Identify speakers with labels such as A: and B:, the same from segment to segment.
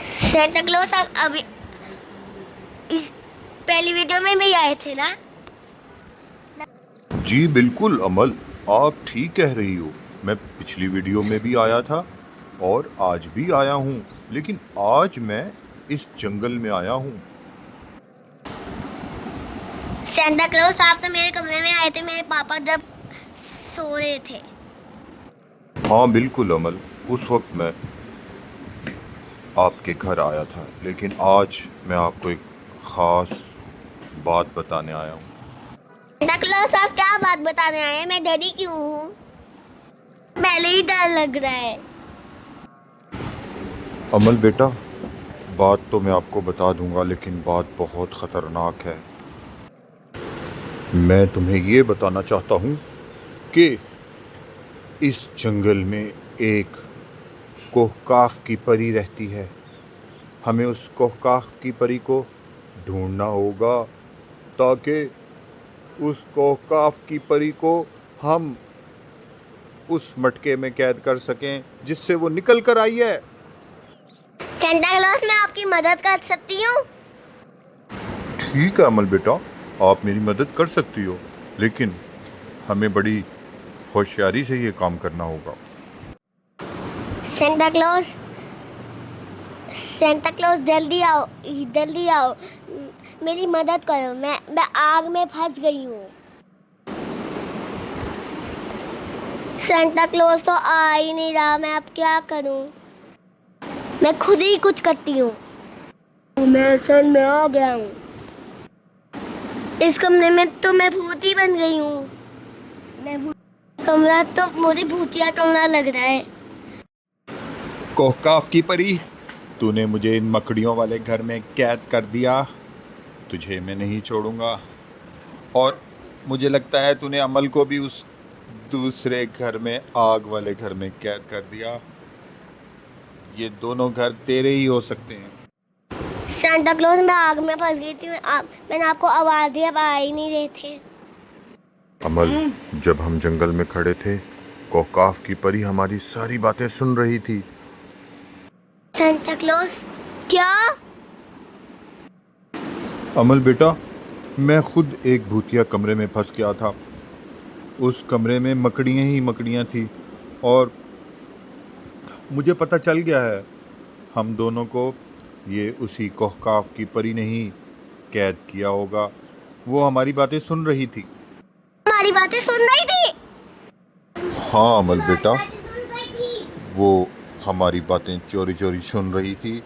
A: Santa Claus आप अभी इस पहली वीडियो में भी आए थे ना?
B: जी बिल्कुल अमल, आप ठीक कह रही हो। मैं पिछली वीडियो में भी आया था और आज भी आया हूँ, लेकिन आज मैं इस जंगल में आया हूँ।
A: सेंटा क्लॉज आप तो मेरे कमरे में आए थे मेरे पापा जब सो रहे थे।
B: हाँ बिल्कुल अमल, उस वक्त मैं आपके घर आया था, लेकिन आज मैं आपको एक ख़ास बात बताने आया हूँ।
A: सेंटा क्लॉज आप क्या बात बताने आए हैं? मैं डरी क्यों हूँ? पहले ही डर लग रहा है।
B: अमल बेटा, बात तो मैं आपको बता दूंगा, लेकिन बात बहुत ख़तरनाक है। मैं तुम्हें ये बताना चाहता हूँ कि इस जंगल में एक कोहकाफ की परी रहती है। हमें उस कोहकाफ की परी को ढूंढना होगा ताकि उस कोहकाफ की परी को हम उस मटके में कैद कर सकें जिससे वो निकल कर आई है।
A: सेंटा क्लॉज मैं आपकी मदद कर सकती हूँ?
B: ठीक है अमल बेटा, आप मेरी मदद कर सकती हो, लेकिन हमें बड़ी होशियारी से ये काम करना होगा।
A: सेंटा क्लॉज जल्दी आओ, जल्दी आओ, मेरी मदद करो। मैं आग में फंस गई हूँ। सेंटा क्लॉज तो आ ही नहीं रहा, मैं अब क्या करूँ? मैं खुद ही कुछ करती हूँ। मैं असल में आ गया हूँ। इस कमरे में तो मैं भूत ही बन गई हूँ। कमरा तो मुझे भूतिया कमरा लग रहा है।
B: कोहकाफ की परी, तूने मुझे इन मकड़ियों वाले घर में कैद कर दिया। तुझे मैं नहीं छोड़ूंगा। और मुझे लगता है तूने अमल को भी उस दूसरे घर में, आग वाले घर में कैद कर दिया। ये दोनों घर तेरे ही हो सकते हैं।
A: सेंटा क्लॉज मैं आग में फंस गई थी। मैंने आपको आवाज दी, अब आ ही नहीं रहे थे।
B: अमल, जब हम जंगल में खड़े थे, कोहकाफ की परी हमारी सारी बातें सुन रही थी।
A: सेंटा क्लॉज क्या?
B: अमल बेटा, मैं खुद एक भूतिया कमरे में फंस गया था। उस कमरे में मकड़ियाँ ही मकड़ियाँ थी और मुझे पता चल गया है हम दोनों को ये उसी कोहकाफ की परी ने ही कैद किया होगा। वो हमारी बातें सुन रही थी।
A: हमारी बातें सुन रही थी?
B: हाँ अमल बेटा, वो हमारी बातें चोरी चोरी सुन रही थी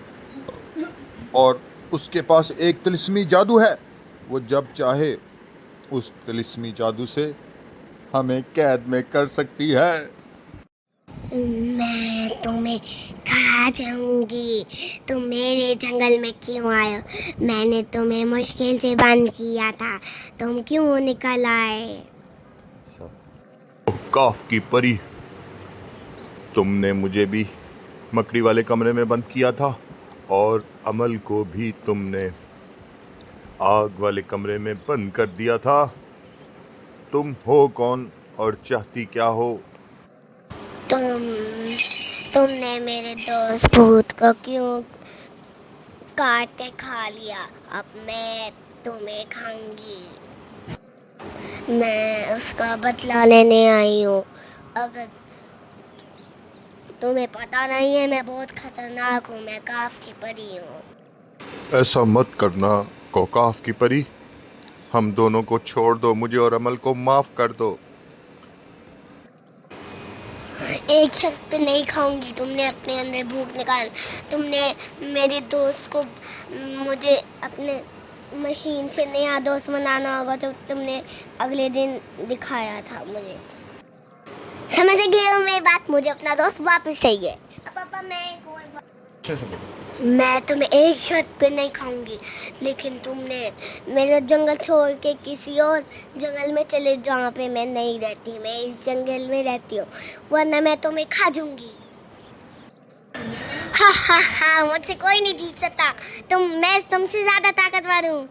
B: और उसके पास एक तिलिस्मी जादू है। वो जब चाहे उस तिलिस्मी जादू से हमें कैद में कर सकती है।
A: मैं तुम्हें खा जाऊंगी। तुम मेरे जंगल में क्यों आए? मैंने तुम्हें मुश्किल से बंद किया था, तुम क्यों निकल आए?
B: काफ की परी, तुमने मुझे भी मकड़ी वाले कमरे में बंद किया था और अमल को भी तुमने आग वाले कमरे में बंद कर दिया था। तुम हो कौन और चाहती क्या हो?
A: तुमने मेरे दोस्त भूत को क्यों काट के खा लिया? अब मैं तुम्हें खाऊंगी। मैं उसका बदला लेने आई हूँ। अगर तुम्हें पता नहीं है, मैं बहुत खतरनाक हूँ। मैं काफ की परी हूँ।
B: ऐसा मत करना कोहकाफ की परी, हम दोनों को छोड़ दो, मुझे और अमल को माफ कर दो।
A: एक शख्स पे नहीं खाऊंगी। तुमने अपने अंदर भूख निकाल। तुमने मेरे दोस्त को, मुझे अपने मशीन से नया दोस्त बनाना होगा, तो तुमने अगले दिन दिखाया था मुझे। समझ गए हो मेरी बात? मुझे अपना दोस्त वापस चाहिए। पापा मैं तुम्हें एक शर्त पे नहीं खाऊंगी, लेकिन तुमने मेरा जंगल छोड़ के किसी और जंगल में चले जहाँ पे मैं नहीं रहती। मैं इस जंगल में रहती हूँ, वरना मैं तुम्हें खा जाऊंगी। हा हा हा, मुझसे कोई नहीं जीत सकता। मैं तुमसे ज्यादा ताकतवर हूँ।